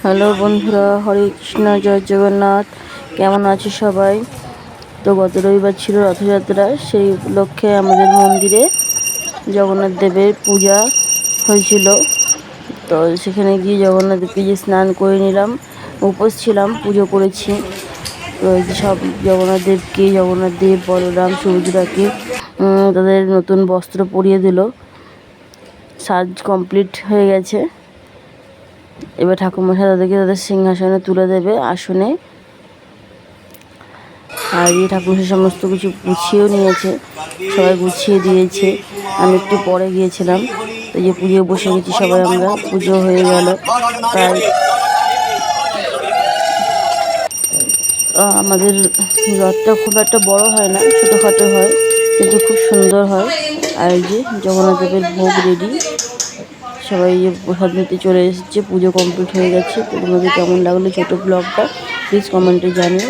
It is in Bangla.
হ্যালো বন্ধুরা, হরে কৃষ্ণ, জয় জগন্নাথ। কেমন আছে সবাই? তো গত রবিবার ছিল রথযাত্রা, সেই উপলক্ষে আমাদের মন্দিরে জগন্নাথ দেবের পূজা হয়েছিল। তো সেখানে গিয়ে জগন্নাথ দেবকে স্নান করে নিলাম, উপোস ছিলাম, পুজো করেছি। তো এই যে সব জগন্নাথ দেব, বলরাম, সুভদ্রাকে তাদের নতুন বস্ত্র পরিয়ে দিল। সাজ কমপ্লিট হয়ে গেছে। এবার ঠাকুরমশাই তাদেরকে তাদের সিংহাসনে তুলে দেবে, আসনে। আর এই ঠাকুরমশাই সমস্ত কিছু গুছিয়েও নিয়েছে, সবাই গুছিয়ে দিয়েছে। আমি একটু পরে গিয়েছিলাম, এই যে পুজো বসে গেছি সবাই আমরা। পুজো হয়ে গেল প্রায়। আমাদের রথটা খুব একটা বড় হয় না, ছোটোখাটো হয়, কিন্তু খুব সুন্দর হয়। আর এই যে জগন্নাথ দেবের ভোগ রেডি, সবাই প্রসাদ নিতে চলে এসেছে। পুজো কমপ্লিট হয়ে গেছে। তো তোমাদের কেমন লাগলো ছোটো ব্লগটা প্লিজ কমেন্টে জানিও।